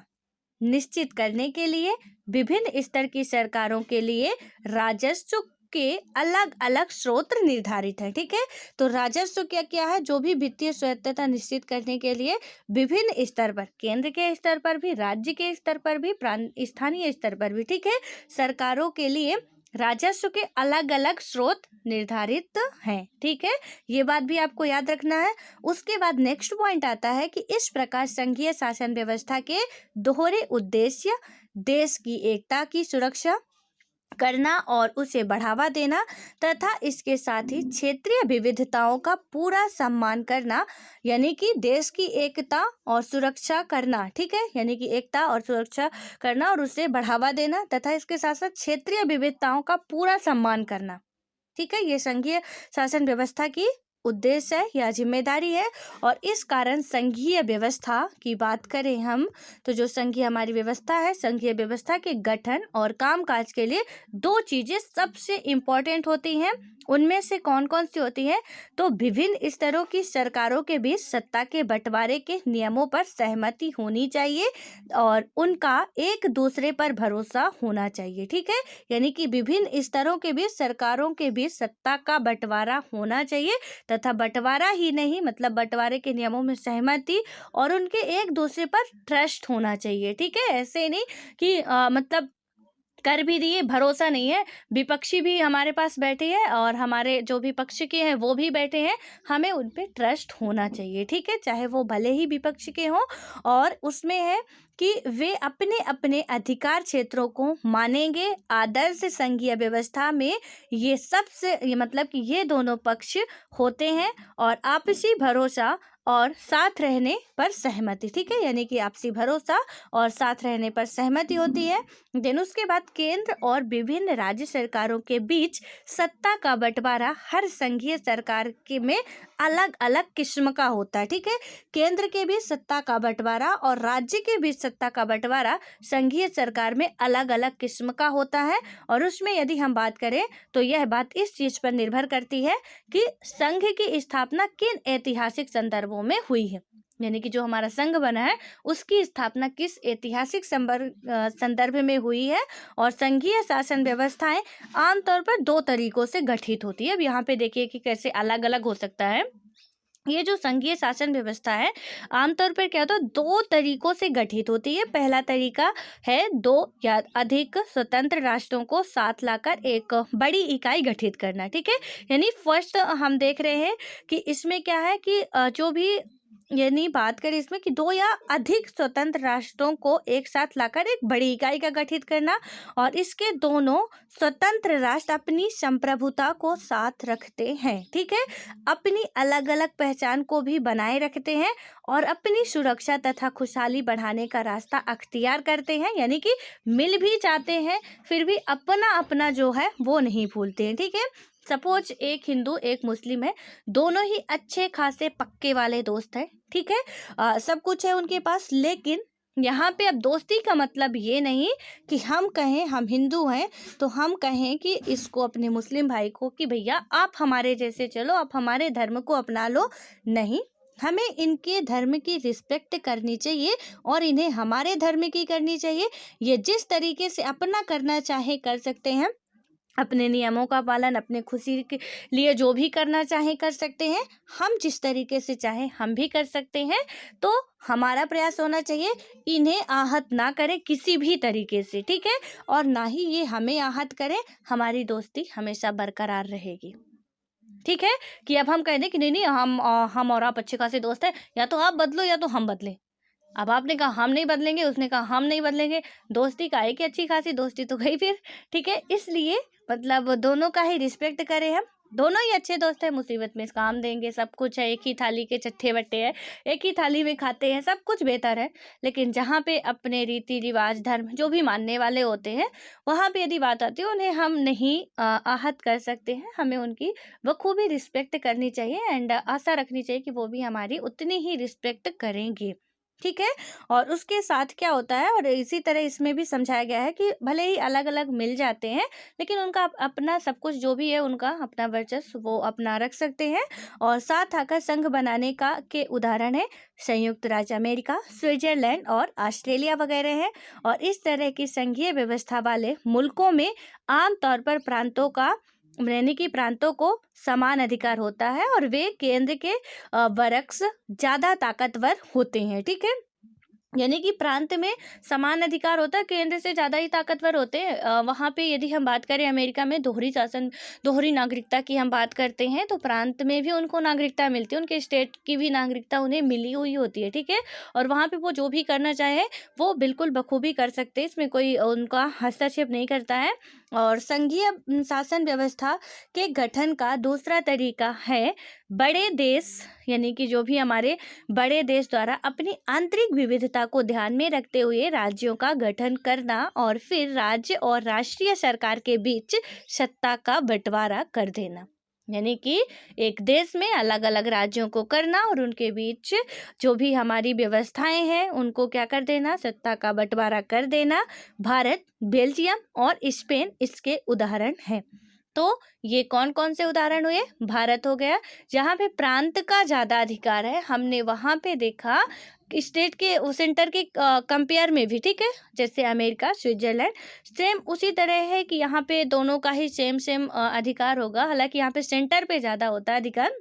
निश्चित करने के लिए विभिन्न स्तर की सरकारों के लिए राजस्व के अलग अलग स्रोत निर्धारित है। ठीक है, तो राजस्व क्या क्या है? जो भी वित्तीय स्वायत्तता निश्चित करने के लिए विभिन्न स्तर पर, केंद्र के स्तर पर भी, राज्य के स्तर पर भी, स्थानीय स्तर पर भी, ठीक है, सरकारों के लिए राजस्व के अलग अलग स्रोत निर्धारित हैं। ठीक है, ये बात भी आपको याद रखना है। उसके बाद नेक्स्ट पॉइंट आता है कि इस प्रकार संघीय शासन व्यवस्था के दोहरे उद्देश्य देश की एकता की सुरक्षा करना और उसे बढ़ावा देना तथा इसके साथ ही क्षेत्रीय विविधताओं का पूरा सम्मान करना, यानी कि देश की एकता और सुरक्षा करना। ठीक है, यानी कि एकता और सुरक्षा करना और उसे बढ़ावा देना तथा इसके साथ साथ क्षेत्रीय विविधताओं का पूरा सम्मान करना। ठीक है, ये संघीय शासन व्यवस्था की उद्देश्य है या जिम्मेदारी है। और इस कारण संघीय व्यवस्था की बात करें हम, तो जो संघीय हमारी व्यवस्था है, संघीय व्यवस्था के गठन और कामकाज के लिए 2 चीजें सबसे इम्पोर्टेंट होती हैं। उनमें से कौन कौन सी होती हैं? तो विभिन्न स्तरों की सरकारों के बीच सत्ता के बंटवारे के नियमों पर सहमति होनी चाहिए और उनका एक दूसरे पर भरोसा होना चाहिए। ठीक है, यानी कि विभिन्न स्तरों के बीच, सरकारों के बीच सत्ता का बंटवारा होना चाहिए तथा बंटवारा ही नहीं, मतलब बंटवारे के नियमों में सहमति और उनके एक दूसरे पर ट्रस्ट होना चाहिए। ठीक है, ऐसे नहीं कि मतलब कर भी दिए, भरोसा नहीं है, विपक्षी भी हमारे पास बैठे हैं और हमारे जो भी पक्ष के हैं वो भी बैठे हैं, हमें उन पे ट्रस्ट होना चाहिए। ठीक है, चाहे वो भले ही विपक्ष के हों, और उसमें है कि वे अपने अपने अधिकार क्षेत्रों को मानेंगे। आदर्श संघीय व्यवस्था में ये सबसे, ये मतलब कि ये दोनों पक्ष होते हैं और आपसी भरोसा और साथ रहने पर सहमति। ठीक है, यानी कि आपसी भरोसा और साथ रहने पर सहमति होती है। देन उसके बाद केंद्र और विभिन्न राज्य सरकारों के बीच सत्ता का बंटवारा हर संघीय सरकार के में अलग अलग किस्म का होता है। ठीक है, केंद्र के बीच सत्ता का बंटवारा और राज्य के बीच सत्ता का बंटवारा संघीय सरकार में अलग अलग किस्म का होता है। और उसमें यदि हम बात करें तो यह बात इस चीज पर निर्भर करती है कि संघ की स्थापना किन ऐतिहासिक संदर्भों में हुई है। यानी कि जो हमारा संघ बना है उसकी स्थापना किस ऐतिहासिक संदर्भ में हुई है। और संघीय शासन व्यवस्थाएं आमतौर पर दो तरीकों से गठित होती है। अब यहाँ पे देखिए कि कैसे अलग अलग हो सकता है। ये जो संघीय शासन व्यवस्था है आमतौर पर क्या होता है, दो तरीकों से गठित होती है। पहला तरीका है दो या अधिक स्वतंत्र राष्ट्रों को साथ लाकर एक बड़ी इकाई गठित करना, ठीक है। यानी फर्स्ट हम देख रहे हैं कि इसमें क्या है कि जो भी यानी बात करें इसमें कि दो या अधिक स्वतंत्र राष्ट्रों को एक साथ लाकर एक बड़ी इकाई का गठित करना, और इसके दोनों स्वतंत्र राष्ट्र अपनी संप्रभुता को साथ रखते हैं, ठीक है। अपनी अलग अलग पहचान को भी बनाए रखते हैं और अपनी सुरक्षा तथा खुशहाली बढ़ाने का रास्ता अख्तियार करते हैं। यानी कि मिल भी जाते हैं फिर भी अपना अपना जो है वो नहीं भूलते हैं, ठीक है। सपोज एक हिंदू एक मुस्लिम है, दोनों ही अच्छे खासे पक्के वाले दोस्त हैं, ठीक है। सब कुछ है उनके पास, लेकिन यहाँ पे अब दोस्ती का मतलब ये नहीं कि हम कहें हम हिंदू हैं तो हम कहें कि इसको अपने मुस्लिम भाई को कि भैया आप हमारे जैसे चलो, आप हमारे धर्म को अपना लो। नहीं, हमें इनके धर्म की रिस्पेक्ट करनी चाहिए और इन्हें हमारे धर्म की करनी चाहिए। ये जिस तरीके से अपना करना चाहे कर सकते हैं, अपने नियमों का पालन अपने खुशी के लिए जो भी करना चाहे कर सकते हैं। हम जिस तरीके से चाहें हम भी कर सकते हैं। तो हमारा प्रयास होना चाहिए इन्हें आहत ना करें किसी भी तरीके से, ठीक है, और ना ही ये हमें आहत करें। हमारी दोस्ती हमेशा बरकरार रहेगी, ठीक है। कि अब हम कह दें कि नहीं नहीं हम और आप अच्छे खासे दोस्त हैं, या तो आप बदलो या तो हम बदलें। अब आपने कहा हम नहीं बदलेंगे, उसने कहा हम नहीं बदलेंगे, दोस्ती का है कि अच्छी खासी दोस्ती तो गई फिर, ठीक है। इसलिए मतलब दोनों का ही रिस्पेक्ट करें, हम दोनों ही अच्छे दोस्त हैं, मुसीबत में काम देंगे, सब कुछ है, एक ही थाली के चट्टे बट्टे हैं, एक ही थाली में खाते हैं, सब कुछ बेहतर है। लेकिन जहाँ पे अपने रीति रिवाज धर्म जो भी मानने वाले होते हैं वहाँ पे यदि बात आती है उन्हें हम नहीं आहत कर सकते हैं। हमें उनकी बखूबी रिस्पेक्ट करनी चाहिए एंड आशा रखनी चाहिए कि वो भी हमारी उतनी ही रिस्पेक्ट करेंगे, ठीक है। और उसके साथ क्या होता है, और इसी तरह इसमें भी समझाया गया है कि भले ही अलग अलग मिल जाते हैं लेकिन उनका अपना सब कुछ जो भी है उनका अपना वर्चस्व वो अपना रख सकते हैं। और साथ आकर संघ बनाने का के उदाहरण है संयुक्त राज्य अमेरिका, स्विट्जरलैंड और ऑस्ट्रेलिया वगैरह है। और इस तरह की संघीय व्यवस्था वाले मुल्कों में आमतौर पर यानी कि प्रांतों को समान अधिकार होता है और वे केंद्र के बरक्स ज्यादा ताकतवर होते हैं, ठीक है। यानी कि प्रांत में समान अधिकार होता है, केंद्र से ज़्यादा ही ताकतवर होते हैं। वहाँ पे यदि हम बात करें अमेरिका में दोहरी शासन दोहरी नागरिकता की हम बात करते हैं तो प्रांत में भी उनको नागरिकता मिलती है, उनके स्टेट की भी नागरिकता उन्हें मिली हुई होती है, ठीक है। और वहाँ पे वो जो भी करना चाहे वो बिल्कुल बखूबी कर सकते हैं, इसमें कोई उनका हस्तक्षेप नहीं करता है। और संघीय शासन व्यवस्था के गठन का दूसरा तरीका है बड़े देश, यानी कि जो भी हमारे बड़े देश द्वारा अपनी आंतरिक विविधता को ध्यान में रखते हुए राज्यों का गठन करना और फिर राज्य और राष्ट्रीय सरकार के बीच सत्ता का बंटवारा कर देना। यानी कि एक देश में अलग अलग राज्यों को करना और उनके बीच जो भी हमारी व्यवस्थाएं हैं उनको क्या कर देना, सत्ता का बंटवारा कर देना। भारत, बेल्जियम और स्पेन इसके उदाहरण हैं। तो ये कौन कौन से उदाहरण हुए? भारत हो गया जहाँ पे प्रांत का ज़्यादा अधिकार है, हमने वहाँ पे देखा स्टेट के सेंटर के कंपेयर में भी, ठीक है। जैसे अमेरिका, स्विट्जरलैंड सेम उसी तरह है कि यहाँ पे दोनों का ही सेम सेम अधिकार होगा, हालांकि यहाँ पे सेंटर पे ज़्यादा होता है अधिकार।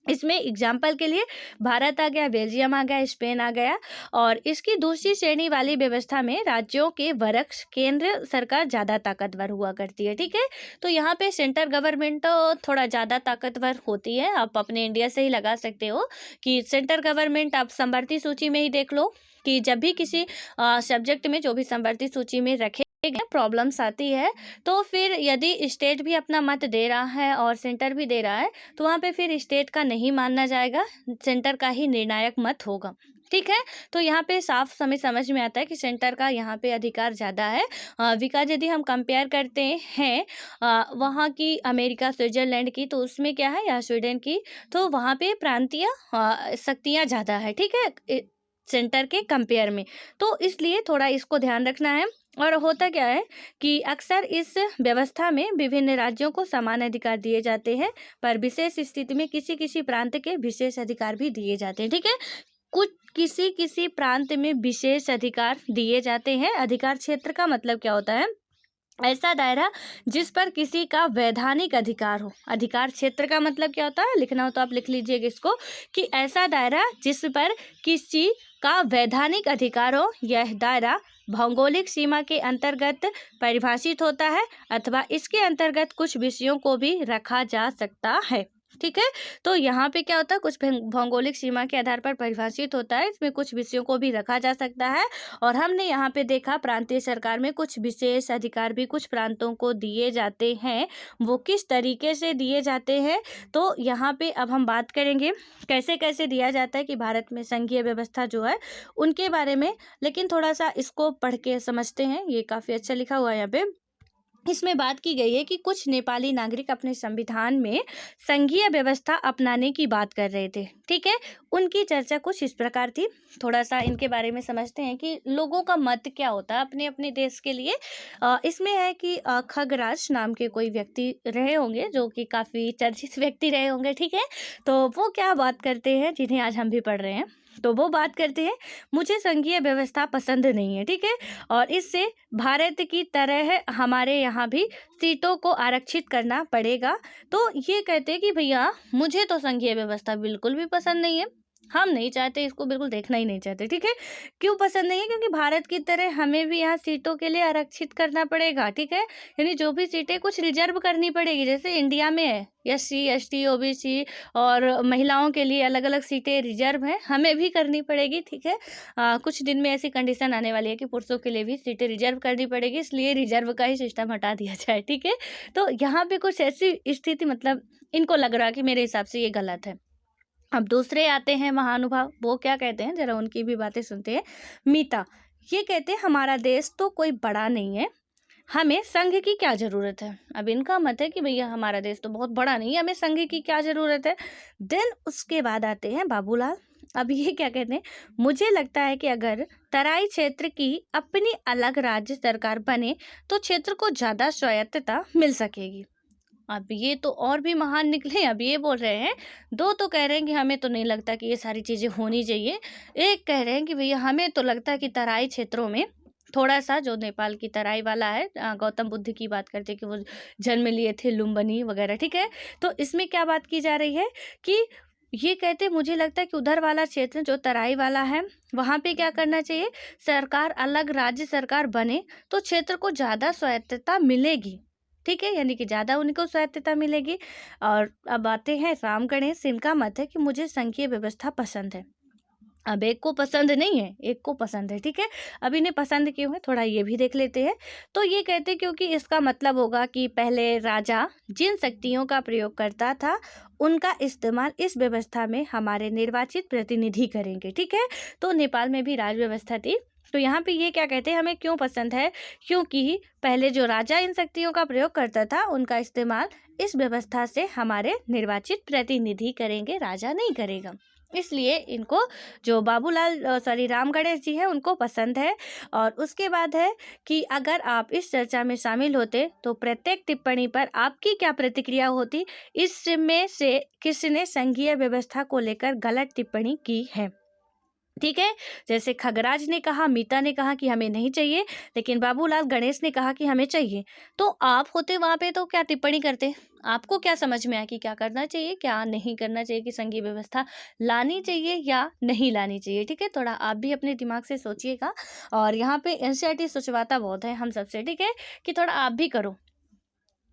इसमें एग्जाम्पल के लिए भारत आ गया, बेल्जियम आ गया, स्पेन आ गया। और इसकी दूसरी श्रेणी वाली व्यवस्था में राज्यों के वरक्स केंद्र सरकार ज़्यादा ताकतवर हुआ करती है, ठीक है। तो यहाँ पे सेंट्रल गवर्नमेंट थोड़ा ज़्यादा ताकतवर होती है। आप अपने इंडिया से ही लगा सकते हो कि सेंट्रल गवर्नमेंट आप संवर्ती सूची में ही देख लो कि जब भी किसी सब्जेक्ट में जो भी संवर्ती सूची में रखे प्रॉब्लम्स आती है तो फिर यदि स्टेट भी अपना मत दे रहा है और सेंटर भी दे रहा है तो वहाँ पे फिर स्टेट का नहीं मानना जाएगा, सेंटर का ही निर्णायक मत होगा, ठीक है। तो यहाँ पे साफ समझ में आता है कि सेंटर का यहाँ पे अधिकार ज़्यादा है। विकास यदि हम कंपेयर करते हैं वहाँ की अमेरिका, स्विट्जरलैंड की, तो उसमें क्या है, या स्वीडन की, तो वहाँ पे प्रांतीय शक्तियाँ ज़्यादा है, ठीक है, सेंटर के कंपेयर में। तो इसलिए थोड़ा इसको ध्यान रखना है। और होता क्या है कि अक्सर इस व्यवस्था में विभिन्न राज्यों को समान अधिकार दिए जाते हैं पर विशेष स्थिति में किसी किसी प्रांत के विशेष अधिकार भी दिए जाते हैं, ठीक है। कुछ किसी किसी प्रांत में विशेष अधिकार दिए जाते हैं। अधिकार क्षेत्र का मतलब क्या होता है? ऐसा दायरा जिस पर किसी का वैधानिक अधिकार हो। अधिकार क्षेत्र का मतलब क्या होता है? लिखना हो तो आप लिख लीजिएगा इसको, कि ऐसा दायरा जिस पर किसी का वैधानिक अधिकार हो। यह दायरा भौगोलिक सीमा के अंतर्गत परिभाषित होता है अथवा इसके अंतर्गत कुछ विषयों को भी रखा जा सकता है। ठीक है, तो यहाँ पे क्या होता है? कुछ भौगोलिक सीमा के आधार पर परिभाषित होता है, इसमें कुछ विषयों को भी रखा जा सकता है। और हमने यहाँ पे देखा प्रांतीय सरकार में कुछ विशेष अधिकार भी कुछ प्रांतों को दिए जाते हैं। वो किस तरीके से दिए जाते हैं, तो यहाँ पे अब हम बात करेंगे कैसे कैसे दिया जाता है कि भारत में संघीय व्यवस्था जो है उनके बारे में। लेकिन थोड़ा सा इसको पढ़ के समझते हैं, ये काफ़ी अच्छा लिखा हुआ है यहाँ पे। इसमें बात की गई है कि कुछ नेपाली नागरिक अपने संविधान में संघीय व्यवस्था अपनाने की बात कर रहे थे। ठीक है, उनकी चर्चा कुछ इस प्रकार थी। थोड़ा सा इनके बारे में समझते हैं कि लोगों का मत क्या होता है अपने अपने देश के लिए। इसमें है कि खगराज नाम के कोई व्यक्ति रहे होंगे जो कि काफ़ी चर्चित व्यक्ति रहे होंगे। ठीक है, तो वो क्या बात करते हैं जिन्हें आज हम भी पढ़ रहे हैं। तो वो बात करते हैं, मुझे संघीय व्यवस्था पसंद नहीं है। ठीक है, और इससे भारत की तरह हमारे यहाँ भी सीटों को आरक्षित करना पड़ेगा। तो ये कहते हैं कि भैया मुझे तो संघीय व्यवस्था बिल्कुल भी पसंद नहीं है, हम नहीं चाहते, इसको बिल्कुल देखना ही नहीं चाहते। ठीक है, क्यों पसंद नहीं है? क्योंकि भारत की तरह हमें भी यहाँ सीटों के लिए आरक्षित करना पड़ेगा। ठीक है, यानी जो भी सीटें कुछ रिजर्व करनी पड़ेगी, जैसे इंडिया में है SC ST OBC और महिलाओं के लिए अलग अलग सीटें रिजर्व हैं, हमें भी करनी पड़ेगी। ठीक है, कुछ दिन में ऐसी कंडीशन आने वाली है कि पुरुषों के लिए भी सीटें रिजर्व करनी पड़ेगी, इसलिए रिजर्व का ही सिस्टम हटा दिया जाए। ठीक है, तो यहाँ पे कुछ ऐसी स्थिति, मतलब इनको लग रहा है कि मेरे हिसाब से ये गलत है। अब दूसरे आते हैं महानुभाव, वो क्या कहते हैं, जरा उनकी भी बातें सुनते हैं। मीता ये कहते हैं, हमारा देश तो कोई बड़ा नहीं है, हमें संघ की क्या ज़रूरत है। अब इनका मत है कि भैया हमारा देश तो बहुत बड़ा नहीं है, हमें संघ की क्या ज़रूरत है। देन उसके बाद आते हैं बाबूलाल। अब ये क्या कहते हैं, मुझे लगता है कि अगर तराई क्षेत्र की अपनी अलग राज्य सरकार बने तो क्षेत्र को ज़्यादा स्वायत्तता मिल सकेगी। अब ये तो और भी महान निकले। अब ये बोल रहे हैं, दो तो कह रहे हैं कि हमें तो नहीं लगता कि ये सारी चीज़ें होनी चाहिए, एक कह रहे हैं कि भैया हमें तो लगता है कि तराई क्षेत्रों में थोड़ा सा, जो नेपाल की तराई वाला है, गौतम बुद्ध की बात करते कि वो जन्म लिए थे लुम्बिनी वगैरह। ठीक है, तो इसमें क्या बात की जा रही है कि ये कहते मुझे लगता है कि उधर वाला क्षेत्र जो तराई वाला है वहाँ पे क्या करना चाहिए, सरकार अलग राज्य सरकार बने तो क्षेत्र को ज़्यादा स्वायत्तता मिलेगी। ठीक है, यानी कि ज़्यादा उनको स्वायत्तता मिलेगी। और अब आते हैं राम गणेश, इनका मत है कि मुझे संघीय व्यवस्था पसंद है। अब एक को पसंद नहीं है, एक को पसंद है। ठीक है, अब इन्हें पसंद क्यों है, थोड़ा ये भी देख लेते हैं। तो ये कहते हैं क्योंकि इसका मतलब होगा कि पहले राजा जिन शक्तियों का प्रयोग करता था उनका इस्तेमाल इस व्यवस्था में हमारे निर्वाचित प्रतिनिधि करेंगे। ठीक है, तो नेपाल में भी राज व्यवस्था थी। तो यहाँ पे ये क्या कहते हैं, हमें क्यों पसंद है, क्योंकि पहले जो राजा इन शक्तियों का प्रयोग करता था उनका इस्तेमाल इस व्यवस्था से हमारे निर्वाचित प्रतिनिधि करेंगे, राजा नहीं करेगा। इसलिए इनको, जो बाबूलाल सॉरी राम गणेश जी हैं, उनको पसंद है। और उसके बाद है कि अगर आप इस चर्चा में शामिल होते तो प्रत्येक टिप्पणी पर आपकी क्या प्रतिक्रिया होती, इसमें से किसने संघीय व्यवस्था को लेकर गलत टिप्पणी की है। ठीक है, जैसे खगराज ने कहा, मीता ने कहा कि हमें नहीं चाहिए, लेकिन बाबूलाल गणेश ने कहा कि हमें चाहिए। तो आप होते वहाँ पे तो क्या टिप्पणी करते, आपको क्या समझ में आया कि क्या करना चाहिए क्या नहीं करना चाहिए, कि संघीय व्यवस्था लानी चाहिए या नहीं लानी चाहिए। ठीक है, थोड़ा आप भी अपने दिमाग से सोचिएगा। और यहाँ पे NCERT सोचवाता बहुत है हम सबसे। ठीक है, कि थोड़ा आप भी करो,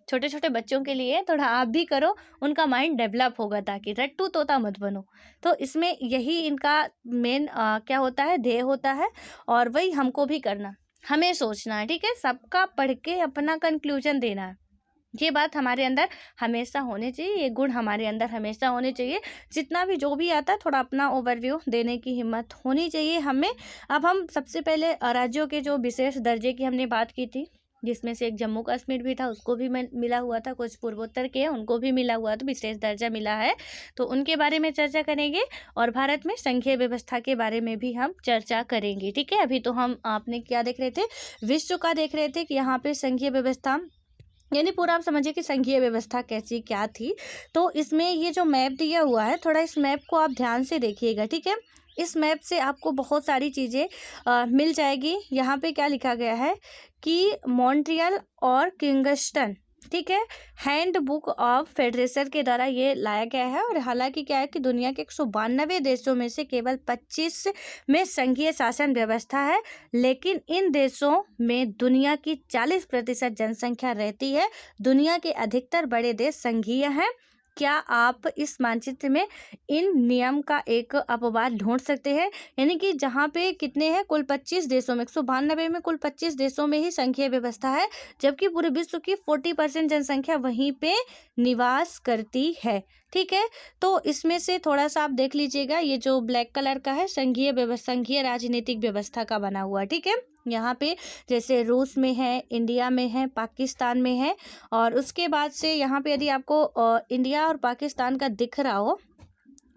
छोटे छोटे बच्चों के लिए थोड़ा आप भी करो, उनका माइंड डेवलप होगा, ताकि रट्टू तोता मत बनो। तो इसमें यही इनका मेन क्या होता है, ध्येय होता है। और वही हमको भी करना, हमें सोचना है। ठीक है, सबका पढ़ के अपना कंक्लूजन देना है, ये बात हमारे अंदर हमेशा होनी चाहिए, ये गुण हमारे अंदर हमेशा होने चाहिए। जितना भी जो भी आता है थोड़ा अपना ओवरव्यू देने की हिम्मत होनी चाहिए हमें। अब हम सबसे पहले राज्यों के जो विशेष दर्जे की हमने बात की थी, जिसमें से एक जम्मू कश्मीर भी था, उसको भी मिला हुआ था, कुछ पूर्वोत्तर के उनको भी मिला हुआ, तो विशेष दर्जा मिला है, तो उनके बारे में चर्चा करेंगे। और भारत में संघीय व्यवस्था के बारे में भी हम चर्चा करेंगे। ठीक है, अभी तो हम आपने क्या देख रहे थे, विश्व का देख रहे थे कि यहाँ पे संघीय व्यवस्था, यानी पूरा आप समझिए कि संघीय व्यवस्था कैसी क्या थी। तो इसमें ये जो मैप दिया हुआ है, थोड़ा इस मैप को आप ध्यान से देखिएगा। ठीक है, इस मैप से आपको बहुत सारी चीज़ें मिल जाएगी। यहाँ पे क्या लिखा गया है कि मॉन्ट्रियल और किंगस्टन, ठीक है, हैंड बुक ऑफ फेडरेशन के द्वारा ये लाया गया है। और हालांकि क्या है कि दुनिया के 192 देशों में से केवल 25 में संघीय शासन व्यवस्था है, लेकिन इन देशों में दुनिया की 40% जनसंख्या रहती है। दुनिया के अधिकतर बड़े देश संघीय हैं। क्या आप इस मानचित्र में इन नियम का एक अपवाद ढूंढ सकते हैं? यानी कि जहाँ पे कितने हैं, कुल 25 देशों में, 192 में कुल 25 देशों में ही संघीय व्यवस्था है, जबकि पूरे विश्व की 40% जनसंख्या वहीं पे निवास करती है। ठीक है, तो इसमें से थोड़ा सा आप देख लीजिएगा, ये जो ब्लैक कलर का है संघीय व्यवस्था, संघीय राजनीतिक व्यवस्था का बना हुआ। ठीक है, यहाँ पे जैसे रूस में है, इंडिया में है, पाकिस्तान में है। और उसके बाद से यहाँ पे यदि आपको इंडिया और पाकिस्तान का दिख रहा हो,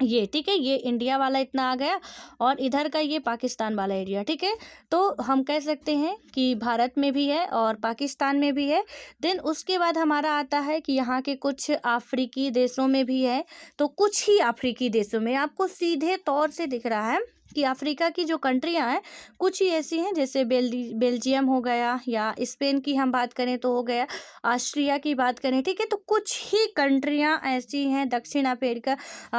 ये ठीक है, ये इंडिया वाला इतना आ गया और इधर का ये पाकिस्तान वाला एरिया। ठीक है, तो हम कह सकते हैं कि भारत में भी है और पाकिस्तान में भी है। देन उसके बाद हमारा आता है कि यहाँ के कुछ अफ्रीकी देशों में भी है। तो कुछ ही अफ्रीकी देशों में आपको सीधे तौर से दिख रहा है कि अफ्रीका की जो कंट्रियां हैं कुछ ही ऐसी हैं, जैसे बेल्जियम हो गया, या स्पेन की हम बात करें तो हो गया, ऑस्ट्रिया की बात करें। ठीक है, तो कुछ ही कंट्रियां ऐसी हैं दक्षिण अफ्रीका,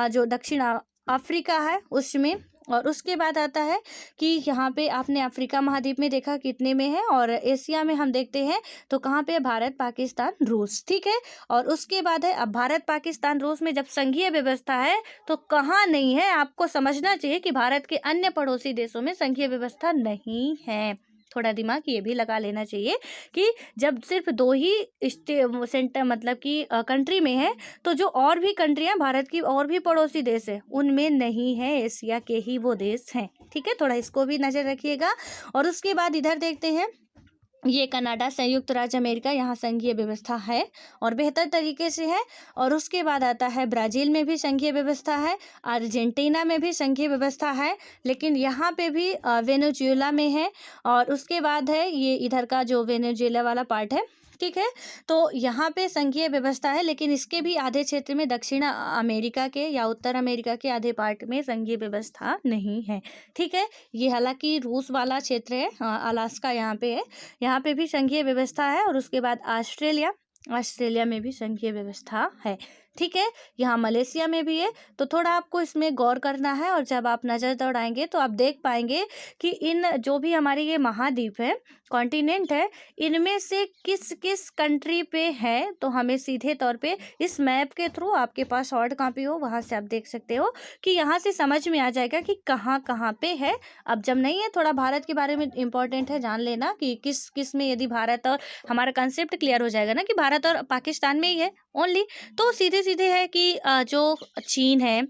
जो दक्षिण अफ्रीका है उसमें। और उसके बाद आता है कि यहाँ पे आपने अफ्रीका महाद्वीप में देखा कितने में है, और एशिया में हम देखते हैं तो कहाँ पे है, भारत, पाकिस्तान, रूस। ठीक है, और उसके बाद है, अब भारत, पाकिस्तान, रूस में जब संघीय व्यवस्था है तो कहाँ नहीं है, आपको समझना चाहिए कि भारत के अन्य पड़ोसी देशों में संघीय व्यवस्था नहीं है। थोड़ा दिमाग ये भी लगा लेना चाहिए कि जब सिर्फ दो ही सेंटर मतलब कि कंट्री में है, तो जो और भी कंट्रियां भारत की और भी पड़ोसी देश है उनमें नहीं है, एशिया के ही वो देश हैं। ठीक है, थोड़ा इसको भी नज़र रखिएगा। और उसके बाद इधर देखते हैं, ये कनाडा, संयुक्त राज्य अमेरिका, यहाँ संघीय व्यवस्था है और बेहतर तरीके से है। और उसके बाद आता है ब्राज़ील में भी संघीय व्यवस्था है, अर्जेंटीना में भी संघीय व्यवस्था है, लेकिन यहाँ पे भी वेनेजुएला में है। और उसके बाद है ये इधर का जो वेनेजुएला वाला पार्ट है। ठीक है, तो यहाँ पे संघीय व्यवस्था है, लेकिन इसके भी आधे क्षेत्र में, दक्षिण अमेरिका के या उत्तर अमेरिका के आधे पार्ट में संघीय व्यवस्था नहीं है। ठीक है, ये हालांकि रूस वाला क्षेत्र है, अलास्का यहाँ पे है, यहाँ पे भी संघीय व्यवस्था है। और उसके बाद ऑस्ट्रेलिया, ऑस्ट्रेलिया में भी संघीय व्यवस्था है। ठीक है, यहाँ मलेशिया में भी है। तो थोड़ा आपको इसमें गौर करना है, और जब आप नज़र दौड़ाएंगे तो आप देख पाएंगे कि इन जो भी हमारे ये महाद्वीप है, कॉन्टिनेंट है, इनमें से किस किस कंट्री पे है। तो हमें सीधे तौर पे इस मैप के थ्रू, आपके पास सॉफ्ट कॉपी हो वहाँ से आप देख सकते हो कि यहाँ से समझ में आ जाएगा कि कहाँ कहाँ पे है। अब जब नहीं है, थोड़ा भारत के बारे में इम्पोर्टेंट है जान लेना कि किस किस में, यदि भारत और हमारा कंसेप्ट क्लियर हो जाएगा ना कि भारत और पाकिस्तान में ही है ओनली, तो सीधे सीधे है कि जो चीन है,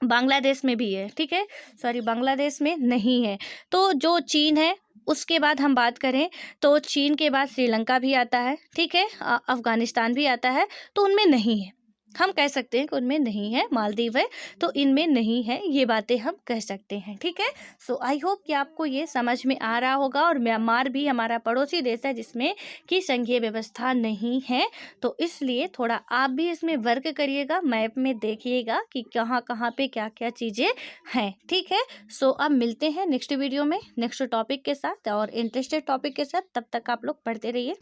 बांग्लादेश में भी है। ठीक है, सॉरी, बांग्लादेश में नहीं है। तो जो चीन है, उसके बाद हम बात करें तो चीन के बाद श्रीलंका भी आता है। ठीक है, अफगानिस्तान भी आता है, तो उनमें नहीं है। हम कह सकते हैं कि उनमें नहीं है। मालदीव है तो इनमें नहीं है, ये बातें हम कह सकते हैं। ठीक है, सो आई होप कि आपको ये समझ में आ रहा होगा। और म्यांमार भी हमारा पड़ोसी देश है जिसमें कि संघीय व्यवस्था नहीं है, तो इसलिए थोड़ा आप भी इसमें वर्क करिएगा, मैप में देखिएगा कि कहाँ कहाँ पे क्या क्या चीज़ें हैं। ठीक है, सो अब मिलते हैं नेक्स्ट वीडियो में नेक्स्ट टॉपिक के साथ और इंटरेस्टेड टॉपिक के साथ। तब तक आप लोग पढ़ते रहिए।